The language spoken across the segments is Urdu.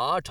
8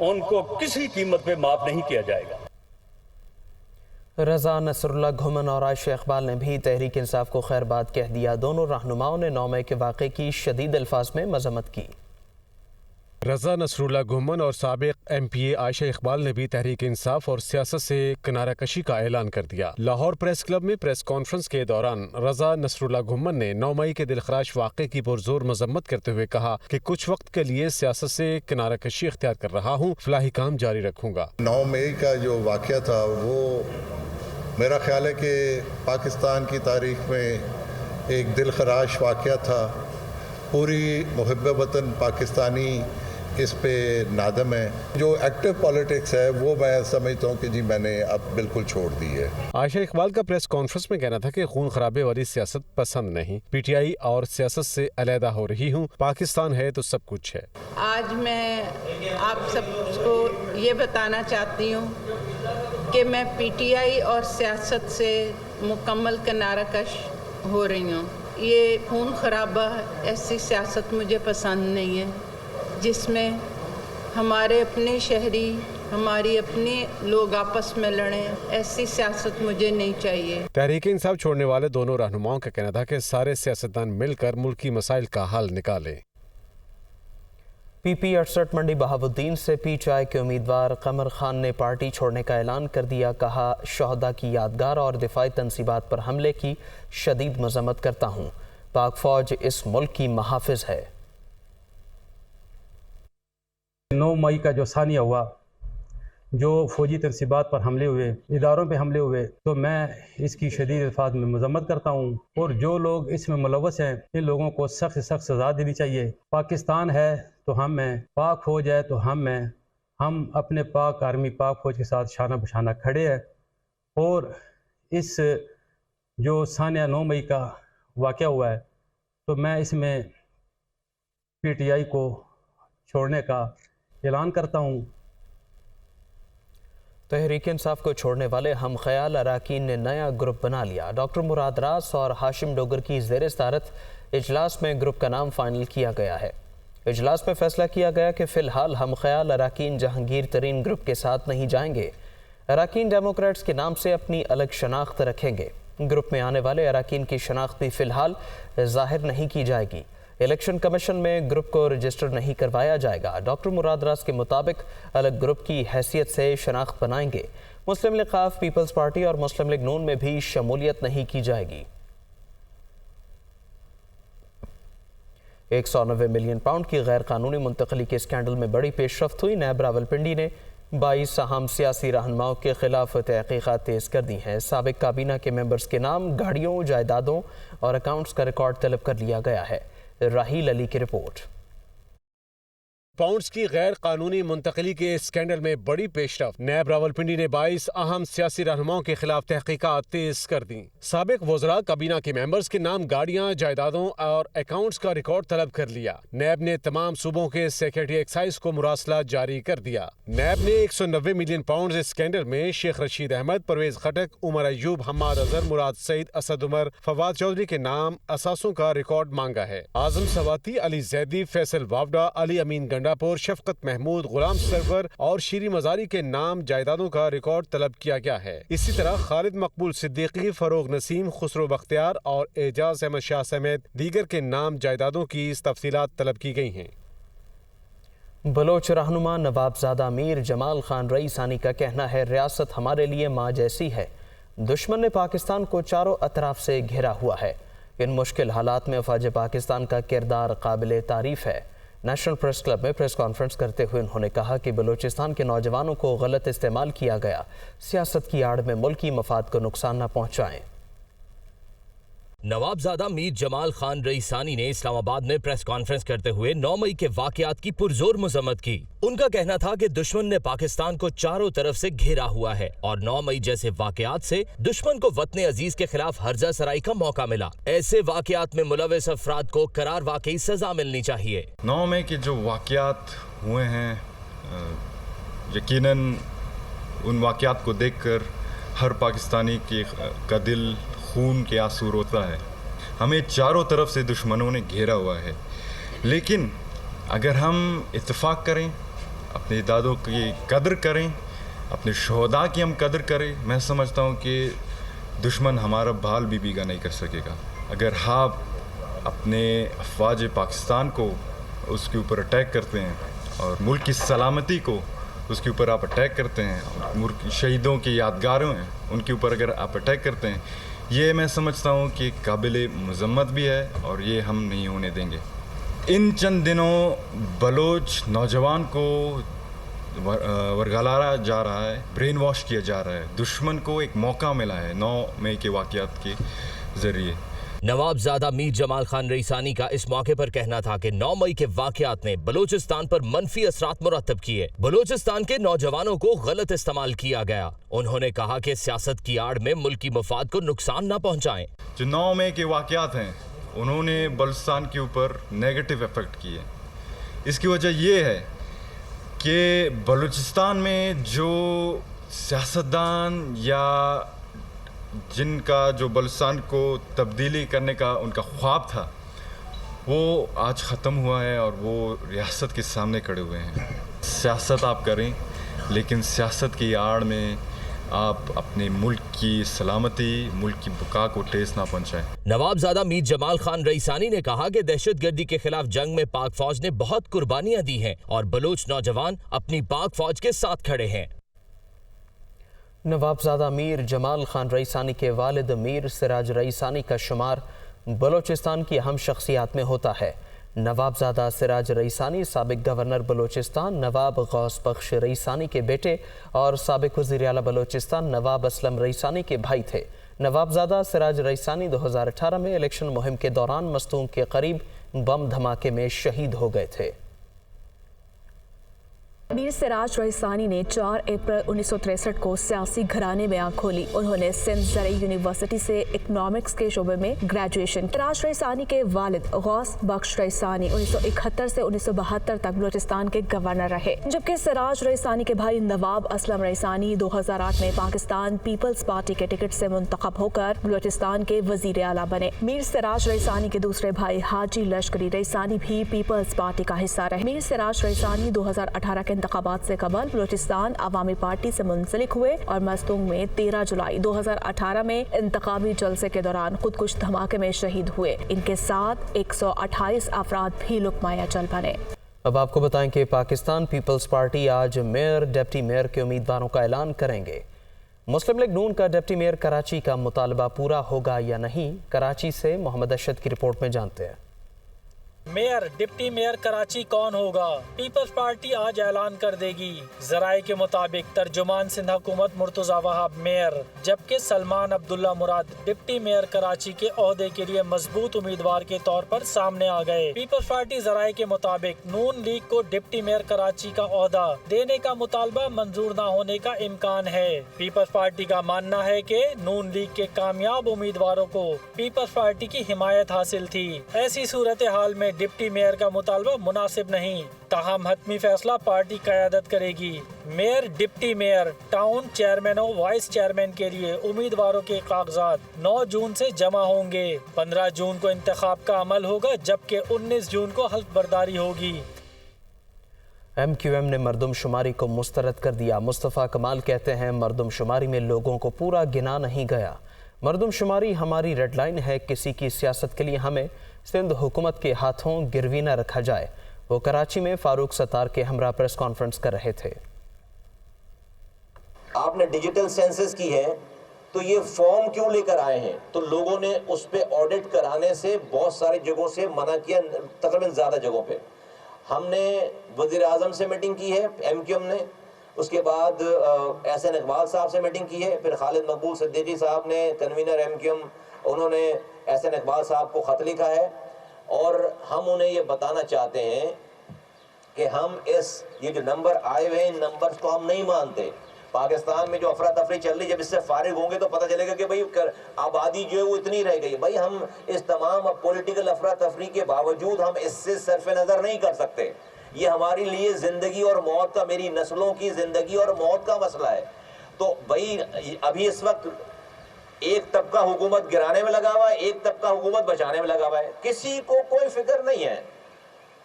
ان کو کسی قیمت پہ معاف نہیں کیا جائے گا۔ رضا نصراللہ گھمن اور عائشہ اقبال نے بھی تحریک انصاف کو خیر باد کہہ دیا۔ دونوں رہنماؤں نے 9 مئی کے واقعے کی شدید الفاظ میں مذمت کی۔ رضا نصراللہ گھمن اور سابق ایم پی اے عائشہ اقبال نے بھی تحریک انصاف اور سیاست سے کنارہ کشی کا اعلان کر دیا۔ لاہور پریس کلب میں پریس کانفرنس کے دوران رضا نصراللہ گھمن نے 9 مئی کے دلخراش واقعے کی پرزور مذمت کرتے ہوئے کہا کہ کچھ وقت کے لیے سیاست سے کنارہ کشی اختیار کر رہا ہوں، فلاحی کام جاری رکھوں گا۔ 9 مئی کا جو واقعہ تھا وہ میرا خیال ہے کہ پاکستان کی تاریخ میں ایک دلخراش واقعہ تھا۔ پوری محب وطن پاکستانی اس پہ نادم ہے۔ جو ایکٹیو پالیٹکس ہے وہ میں سمجھتا ہوں کہ جی میں نے اب بالکل چھوڑ دی ہے۔ عائشہ اقبال کا پریس کانفرنس میں کہنا تھا کہ خون خرابے والی سیاست پسند نہیں، پی ٹی آئی اور سیاست سے علیحدہ ہو رہی ہوں، پاکستان ہے تو سب کچھ ہے۔ آج میں آپ سب کو یہ بتانا چاہتی ہوں کہ میں پی ٹی آئی اور سیاست سے مکمل کنارہ کش ہو رہی ہوں۔ یہ خون خرابہ ایسی سیاست مجھے پسند نہیں ہے جس میں ہمارے اپنے شہری، ہماری اپنے لوگ آپس میں لڑیں۔ ایسی سیاست مجھے نہیں چاہیے۔ تحریک انصاف چھوڑنے والے دونوں رہنماؤں کا کہنا تھا کہ سارے سیاستدان مل کر ملکی مسائل کا حل نکالیں۔ پی پی 68 منڈی بہاؤالدین سے پی ٹی آئی کے امیدوار قمر خان نے پارٹی چھوڑنے کا اعلان کر دیا۔ کہا، شہداء کی یادگار اور دفاعی تنصیبات پر حملے کی شدید مذمت کرتا ہوں۔ پاک فوج اس ملک کی محافظ ہے۔ 9 مئی کا جو ثانیہ ہوا، جو فوجی تنصیبات پر حملے ہوئے، اداروں پہ حملے ہوئے، تو میں اس کی شدید الفاظ میں مذمت کرتا ہوں، اور جو لوگ اس میں ملوث ہیں ان لوگوں کو سخت سے سخت سزا دینی چاہیے۔ پاکستان ہے تو ہم ہیں، پاک فوج ہے تو ہم ہیں، ہم اپنے پاک آرمی پاک فوج کے ساتھ شانہ بشانہ کھڑے ہیں، اور اس جو ثانیہ 9 مئی کا واقعہ ہوا ہے تو میں اس میں پی ٹی آئی کو چھوڑنے کا اعلان کرتا ہوں۔ تحریک انصاف کو چھوڑنے والے ہم خیال اراکین نے نیا گروپ بنا لیا۔ ڈاکٹر مراد راس اور ہاشم ڈوگر کی زیر صدارت اجلاس میں گروپ کا نام فائنل کیا گیا ہے۔ اجلاس میں فیصلہ کیا گیا کہ فی الحال ہم خیال اراکین جہانگیر ترین گروپ کے ساتھ نہیں جائیں گے۔ اراکین ڈیموکریٹس کے نام سے اپنی الگ شناخت رکھیں گے۔ گروپ میں آنے والے اراکین کی شناخت بھی فی الحال ظاہر نہیں کی جائے گی۔ الیکشن کمیشن میں گروپ کو رجسٹر نہیں کروایا جائے گا۔ ڈاکٹر مراد راس کے مطابق الگ گروپ کی حیثیت سے شناخت بنائیں گے۔ مسلم لیگ خاف، پیپلز پارٹی اور مسلم لیگ نون میں بھی شمولیت نہیں کی جائے گی۔ 190 ملین پاؤنڈ کی غیر قانونی منتقلی کے اسکینڈل میں بڑی پیش رفت ہوئی۔ نیب راولپنڈی نے 22 اہم سیاسی رہنماؤں کے خلاف تحقیقات تیز کر دی ہیں۔ سابق کابینہ کے ممبرز کے نام، گاڑیوں، جائیدادوں اور اکاؤنٹس کا ریکارڈ طلب کر لیا گیا ہے۔ راہیل علی کی رپورٹ۔ پاؤنڈز کی غیر قانونی منتقلی کے اسکینڈل میں بڑی پیش رفت۔ نیب راولپنڈی نے 22 اہم سیاسی رہنماؤں کے خلاف تحقیقات تیز کر دیں۔ سابق وزراء کابینہ کے ممبرز کے نام، گاڑیاں، جائیدادوں اور اکاؤنٹس کا ریکارڈ طلب کر لیا۔ نیب نے تمام صوبوں کے سیکرٹری ایکسائز کو مراسلہ جاری کر دیا۔ نیب نے 190 ملین پاؤنڈز اسکینڈل میں شیخ رشید احمد، پرویز خٹک، عمر ایوب، حماد اظہر، مراد سعید، اسد عمر، فواد چودھری کے نام، اثاثوں کا ریکارڈ مانگا ہے۔ اعظم سواتی، علی زیدی، فیصل واوڈا، علی امین گنڈاپور، شفقت محمود، غلام سرور اور شیری مزاری کے نام، جائیدادوں کا ریکارڈ طلب کیا گیا ہے۔ اسی طرح خالد مقبول صدیقی، فروغ نسیم، خسرو بختیار اور اعجاز احمد شاہ سمیت دیگر کے نام، جائیدادوں کی تفصیلات طلب کی گئی ہیں۔ بلوچ رہنما نواب زادہ میر جمال خان رئیسانی کا کہنا ہے، ریاست ہمارے لیے ماں جیسی ہے۔ دشمن نے پاکستان کو چاروں اطراف سے گھیرا ہوا ہے۔ ان مشکل حالات میں افواج پاکستان کا کردار قابل تعریف ہے۔ نیشنل پریس کلب میں پریس کانفرنس کرتے ہوئے انہوں نے کہا کہ بلوچستان کے نوجوانوں کو غلط استعمال کیا گیا۔ سیاست کی آڑ میں ملکی مفاد کو نقصان نہ پہنچائیں۔ نوابزادہ میر جمال خان رئیسانی نے اسلام آباد میں پریس کانفرنس کرتے ہوئے 9 مئی کے واقعات کی پرزور مذمت کی۔ ان کا کہنا تھا کہ دشمن نے پاکستان کو چاروں طرف سے گھیرا ہوا ہے اور 9 مئی جیسے واقعات سے دشمن کو وطن عزیز کے خلاف ہرزہ سرائی کا موقع ملا۔ ایسے واقعات میں ملوث افراد کو قرار واقعی سزا ملنی چاہیے۔ 9 مئی کے جو واقعات ہوئے ہیں، یقیناً ان واقعات کو دیکھ کر ہر پاکستانی کا دل خون کے آنسو روتا ہے۔ ہمیں چاروں طرف سے دشمنوں نے گھیرا ہوا ہے، لیکن اگر ہم اتفاق کریں، اپنے دادوں کی قدر کریں, اپنے شہداء کی ہم قدر کریں. میں سمجھتا ہوں کہ دشمن ہمارا بھال بھی بیگا نہیں کر سکے گا. اگر آپ اپنے افواج پاکستان کو اس کے اوپر اٹیک کرتے ہیں اور ملک کی سلامتی کو اس کے اوپر آپ اٹیک کرتے ہیں, اور ملک شہیدوں کی یادگاروں ہیں ان کے اوپر اگر آپ اٹیک کرتے ہیں, یہ میں سمجھتا ہوں کہ قابل مذمت بھی ہے اور یہ ہم نہیں ہونے دیں گے. ان چند دنوں بلوچ نوجوان کو ورگلایا جا رہا ہے, برین واش کیا جا رہا ہے. دشمن کو ایک موقع ملا ہے 9 مئی کے واقعات کے ذریعے. نوابزادہ میر جمال خان رئیسانی کا اس موقع پر کہنا تھا کہ 9 مئی کے واقعات نے بلوچستان پر منفی اثرات مرتب کیے. بلوچستان کے نوجوانوں کو غلط استعمال کیا گیا. انہوں نے کہا کہ سیاست کی آڑ میں ملکی مفاد کو نقصان نہ پہنچائیں. جو 9 مئی کے واقعات ہیں انہوں نے بلوچستان کے اوپر نیگیٹو ایفیکٹ کیے. اس کی وجہ یہ ہے کہ بلوچستان میں جو سیاستدان یا جن کا جو بلوچستان کو تبدیلی کرنے کا ان کا خواب تھا وہ آج ختم ہوا ہے اور وہ ریاست کے سامنے کھڑے ہوئے ہیں. سیاست آپ کریں لیکن سیاست کی آڑ میں آپ اپنے ملک کی سلامتی, ملک کی بقا کو ٹھیس نہ پہنچائیں. نوابزادہ میر جمال خان رئیسانی نے کہا کہ دہشت گردی کے خلاف جنگ میں پاک فوج نے بہت قربانیاں دی ہیں اور بلوچ نوجوان اپنی پاک فوج کے ساتھ کھڑے ہیں. نوابزادہ میر جمال خان رئیسانی کے والد میر سراج رئیسانی کا شمار بلوچستان کی اہم شخصیات میں ہوتا ہے. نوابزادہ سراج رئیسانی سابق گورنر بلوچستان نواب غوث بخش رئیسانی کے بیٹے اور سابق وزیر اعلیٰ بلوچستان نواب اسلم رئیسانی کے بھائی تھے. نوابزادہ سراج رئیسانی 2018 میں الیکشن مہم کے دوران مستونگ کے قریب بم دھماکے میں شہید ہو گئے تھے. میر سراج رئیسانی نے 4 اپریل 1963 کو سیاسی گھرانے میں آنکھ کھولی. انہوں نے سندھ زرعی یونیورسٹی سے اکنامکس کے شعبے میں گریجویشن. سراج رئیسانی کے والد غوث بخش رئیسانی 1971 سے 1972 تک بلوچستان کے گورنر رہے, جبکہ سراج رئیسانی کے بھائی نواب اسلم رئیسانی 2008 میں پاکستان پیپلز پارٹی کے ٹکٹ سے منتخب ہو کر بلوچستان کے وزیر اعلیٰ بنے. میر سراج رئیسانی کے دوسرے بھائی حاجی لشکری رئیسانی بھی پیپلز پارٹی کا حصہ رہے. میر سراج رئیسانی 2018 کے انتخابات سے قبل بلوچستان عوامی پارٹی سے منسلک ہوئے اور مستونگ میں 13 جولائی 2018 میں انتخابی جلسے کے دوران خودکش دھماکے میں شہید ہوئے. ان کے ساتھ 128 افراد بھی لقمۂ اجل بنے. اب آپ کو بتائیں کہ پاکستان پیپلز پارٹی آج میئر ڈپٹی میئر کے امیدواروں کا اعلان کریں گے. مسلم لیگ نون کا ڈپٹی میئر کراچی کا مطالبہ پورا ہوگا یا نہیں, کراچی سے محمد ارشد کی رپورٹ میں جانتے ہیں. میئر ڈپٹی میئر کراچی کون ہوگا؟ پیپلز پارٹی آج اعلان کر دے گی. ذرائع کے مطابق ترجمان سندھ حکومت مرتضی وہاب میئر جبکہ سلمان عبداللہ مراد ڈپٹی میئر کراچی کے عہدے کے لیے مضبوط امیدوار کے طور پر سامنے آ گئے. پیپلز پارٹی ذرائع کے مطابق نون لیگ کو ڈپٹی میئر کراچی کا عہدہ دینے کا مطالبہ منظور نہ ہونے کا امکان ہے. پیپلز پارٹی کا ماننا ہے کہ نون لیگ کے کامیاب امیدواروں کو پیپلز پارٹی کی حمایت حاصل تھی. ایسی صورتحال میں ڈپٹی میئر کا مطالبہ مناسب نہیں, تاہم حتمی فیصلہ پارٹی قیادت کرے گی. Mayor deputy mayor town chairman و وائس چیئرمین کے لیے امیدواروں کے کاغذات 9 جون سے جمع ہوں گے. 15 جون کو انتخاب کا عمل ہوگا جبکہ 19 جون کو حلف برداری ہوگی. ایم کیو ایم نے مردم شماری کو مسترد کر دیا. مصطفیٰ کمال کہتے ہیں مردم شماری میں لوگوں کو پورا گنا نہیں گیا. مردم شماری ہماری ریڈ لائن ہے, کسی کی سیاست کے لیے ہمیں سندھ حکومت کے ہاتھوں گروی نہ رکھا جائے. وہ کراچی میں فاروق ستار کے ہمراہ پریس کانفرنس کر رہے تھے. آپ نے ڈیجیٹل سینسس کی ہے تو یہ فارم کیوں لے کر آئے ہیں؟ تو لوگوں نے اس پہ آڈٹ کرانے سے بہت ساری جگہوں سے منع کیا, تقریباً زیادہ جگہوں پہ. ہم نے وزیر اعظم سے میٹنگ کی ہے ایم کیو ایم نے, اس کے بعد احسن اقبال صاحب سے میٹنگ کی ہے, پھر خالد مقبول صدیقی صاحب نے کنوینر ایم کیو ایم, انہوں نے احسن اقبال صاحب کو خط لکھا ہے اور ہم انہیں یہ بتانا چاہتے ہیں کہ ہم یہ جو نمبر آئے ہوئے ہیں ان نمبر کو ہم نہیں مانتے. پاکستان میں جو افراتفری چل رہی, جب اس سے فارغ ہوں گے تو پتہ چلے گا کہ بھئی آبادی جو ہے وہ اتنی رہ گئی. بھئی ہم اس تمام پولیٹیکل افراتفری کے باوجود ہم اس سے صرف نظر نہیں کر سکتے. یہ ہمارے لیے زندگی اور موت کا, میری نسلوں کی زندگی اور موت کا مسئلہ ہے. تو بھئی ابھی اس وقت ایک طبقہ حکومت گرانے میں لگا ہوا ہے, ایک طبقہ حکومت بچانے میں لگا ہوا ہے. کسی کو کوئی فکر نہیں ہے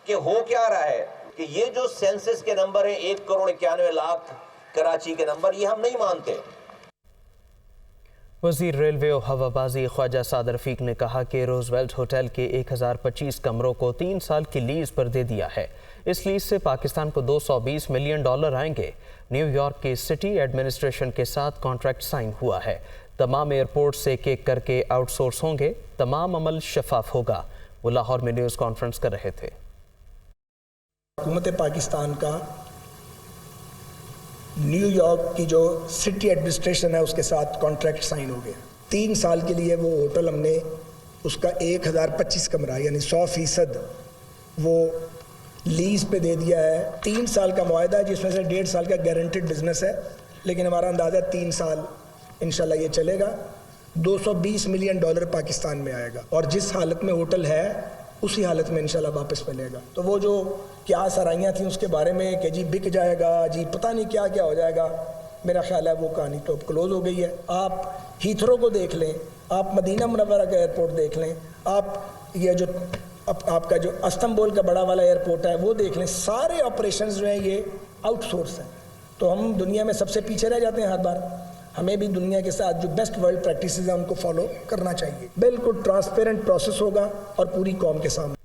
کہ ہو کیا رہا ہے. کہ یہ جو سینسس کے نمبر ہیں 1,91,00,000 کراچی کے نمبر، یہ ہم نہیں مانتے۔ وزیر ریلوے و ہوابازی خواجہ سعد رفیق نے کہا کہ روزویلٹ ہوٹل کے 1025 کمروں کو 3 سال کی لیز پر دے دیا ہے۔ اس لیز سے پاکستان کو $220 ملین آئیں گے۔ نیو یارک کی سٹی ایڈمنسٹریشن کے ساتھ کانٹریکٹ سائن ہوا ہے۔ تمام ایئرپورٹ سے ایک ایک کر کے آؤٹ سورس ہوں گے۔ تمام عمل شفاف ہوگا۔ وہ لاہور میں نیوز کانفرنس کر رہے تھے۔ حکومت پاکستان کا نیو یارک کی جو سٹی ایڈمنسٹریشن ہے اس کے ساتھ کانٹریکٹ سائن ہو گیا۔ 3 سال کے لیے وہ ہوٹل ہم نے اس کا 1025 کمرہ یعنی 100% وہ لیز پہ دے دیا ہے۔ 3 سال کا معاہدہ ہے جس میں سے 1.5 سال کا گارنٹیڈ بزنس ہے، لیکن ہمارا اندازہ 3 سال انشاءاللہ یہ چلے گا۔ $220 ملین پاکستان میں آئے گا، اور جس حالت میں ہوٹل ہے اسی حالت میں انشاءاللہ واپس ملے گا۔ تو وہ جو کیا سرائیاں تھیں اس کے بارے میں کہ جی بک جائے گا، جی پتہ نہیں کیا کیا ہو جائے گا، میرا خیال ہے وہ کہانی تو اب کلوز ہو گئی ہے۔ آپ ہیتھرو کو دیکھ لیں، آپ مدینہ منورہ کا ایئرپورٹ دیکھ لیں، آپ یہ جو آپ کا جو استنبول کا بڑا والا ایئرپورٹ ہے وہ دیکھ لیں، سارے آپریشنز جو ہیں یہ آؤٹ سورس ہیں۔ تو ہم دنیا میں سب سے پیچھے رہ جاتے ہیں ہر بار۔ ہمیں بھی دنیا کے ساتھ جو بیسٹ ورلڈ پریکٹسز ہیں ان کو فالو کرنا چاہیے۔ بالکل ٹرانسپیرنٹ پروسیس ہوگا اور پوری قوم کے سامنے۔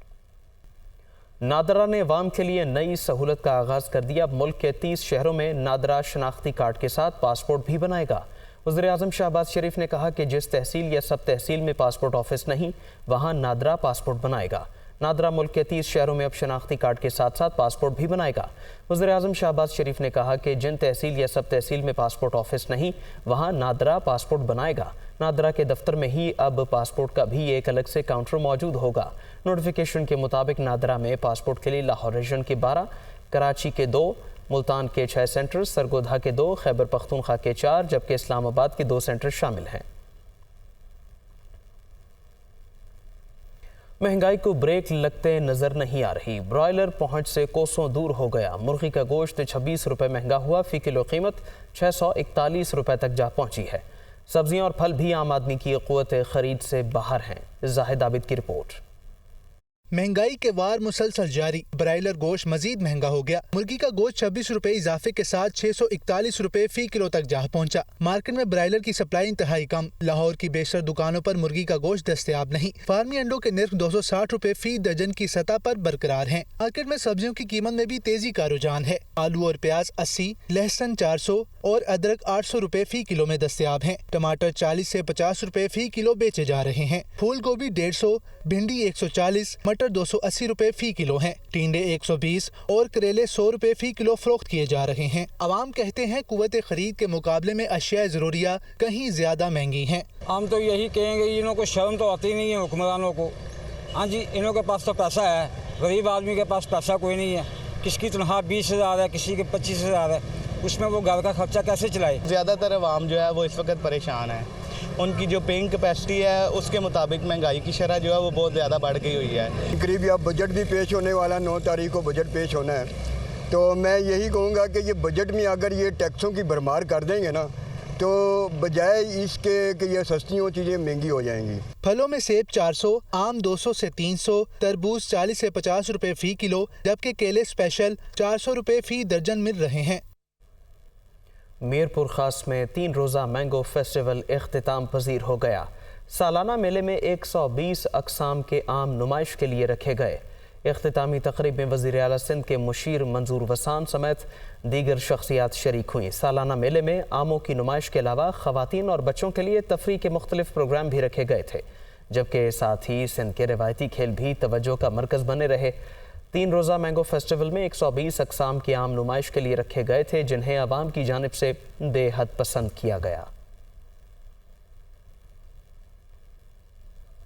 نادرا نے عوام کے لیے نئی سہولت کا آغاز کر دیا۔ ملک کے 30 شہروں میں نادرا شناختی کارڈ کے ساتھ پاسپورٹ بھی بنائے گا۔ وزیراعظم شہباز شریف نے کہا کہ جس تحصیل یا سب تحصیل میں پاسپورٹ آفس نہیں وہاں نادرا پاسپورٹ بنائے گا۔ نادرا ملک کے 30 شہروں میں اب شناختی کارڈ کے ساتھ ساتھ پاسپورٹ بھی بنائے گا۔ وزیراعظم شہباز شریف نے کہا کہ جن تحصیل یا سب تحصیل میں پاسپورٹ آفس نہیں وہاں نادرا پاسپورٹ بنائے گا۔ نادرا کے دفتر میں ہی اب پاسپورٹ کا بھی ایک الگ سے کاؤنٹر موجود ہوگا۔ نوٹیفیکیشن کے مطابق نادرا میں پاسپورٹ کے لیے لاہور ریجن کے 12، کراچی کے 2، ملتان کے 6 سینٹر، سرگودھا کے 2، خیبر پختونخوا کے 4، جبکہ اسلام آباد کے 2 سینٹر شامل ہیں۔ مہنگائی کو بریک لگتے نظر نہیں آ رہی۔ برائلر پہنچ سے کوسوں دور ہو گیا۔ مرغی کا گوشت 26 روپے مہنگا ہوا، فی کلو قیمت 641 روپے تک جا پہنچی ہے۔ سبزیاں اور پھل بھی عام آدمی کی قوت خرید سے باہر ہیں۔ زاہد عابد کی رپورٹ۔ مہنگائی کے وار مسلسل جاری، برائلر گوشت مزید مہنگا ہو گیا۔ مرغی کا گوشت 26 روپے اضافے کے ساتھ 641 روپے فی کلو تک جا پہنچا۔ مارکیٹ میں برائلر کی سپلائی انتہائی کم، لاہور کی بیشتر دکانوں پر مرغی کا گوشت دستیاب نہیں۔ فارمی انڈوں کے نرخ 260 روپے فی درجن کی سطح پر برقرار ہیں۔ مارکیٹ میں سبزیوں کی قیمت میں بھی تیزی کا رجحان ہے۔ آلو اور پیاز 80، لہسن 400 اور ادرک 800 روپے فی کلو میں دستیاب ہیں۔ ٹماٹر 40 سے 50 روپے فی کلو بیچے جا رہے ہیں۔ پھول گوبھی 150، بھنڈی 140، مٹر 280 روپے فی کلو ہیں۔ ٹینڈے 120 اور کریلے 100 روپے فی کلو فروخت کیے جا رہے ہیں۔ عوام کہتے ہیں قوت خرید کے مقابلے میں اشیاء ضروریہ کہیں زیادہ مہنگی ہیں۔ ہم تو یہی کہیں گے انہوں کو شرم تو آتی نہیں ہے حکمرانوں کو۔ ہاں جی، انہوں کے پاس تو پیسہ ہے، غریب آدمی کے پاس پیسہ کوئی نہیں ہے۔ کسی کی تنخواہ 20,000 ہے، کسی کی 25,000 ہے، اس میں وہ گھر کا خرچہ کیسے چلائے؟ زیادہ تر عوام جو ہے وہ اس وقت پریشان ہے۔ ان کی جو پیئنگ کیپیسٹی ہے اس کے مطابق مہنگائی کی شرح جو ہے وہ بہت زیادہ بڑھ گئی ہوئی ہے۔ قریب اب بجٹ بھی پیش ہونے والا، 9 تاریخ کو بجٹ پیش ہونا ہے، تو میں یہی کہوں گا کہ یہ بجٹ میں اگر یہ ٹیکسوں کی بھرمار کر دیں گے نا تو بجائے اس کے کہ یہ سستی ہوں چیزیں مہنگی ہو جائیں گی۔ پھلوں میں سیب 400، آم 200 سے 300، تربوز 40 سے 50 روپے فی کلو، جبکہ کیلے اسپیشل 400 روپے فی درجن مل رہے ہیں۔ میرپور خاص میں 3 روزہ مینگو فیسٹیول اختتام پذیر ہو گیا۔ سالانہ میلے میں 120 اقسام کے آم نمائش کے لیے رکھے گئے۔ اختتامی تقریب میں وزیر اعلیٰ سندھ کے مشیر منظور وسان سمیت دیگر شخصیات شریک ہوئیں۔ سالانہ میلے میں آموں کی نمائش کے علاوہ خواتین اور بچوں کے لیے تفریح کے مختلف پروگرام بھی رکھے گئے تھے، جبکہ ساتھ ہی سندھ کے روایتی کھیل بھی توجہ کا مرکز بنے رہے۔ 3 روزہ مینگو فیسٹیول میں 120 اقسام کے آم نمائش کے لیے رکھے گئے تھے، جنہیں عوام کی جانب سے بے حد پسند کیا گیا۔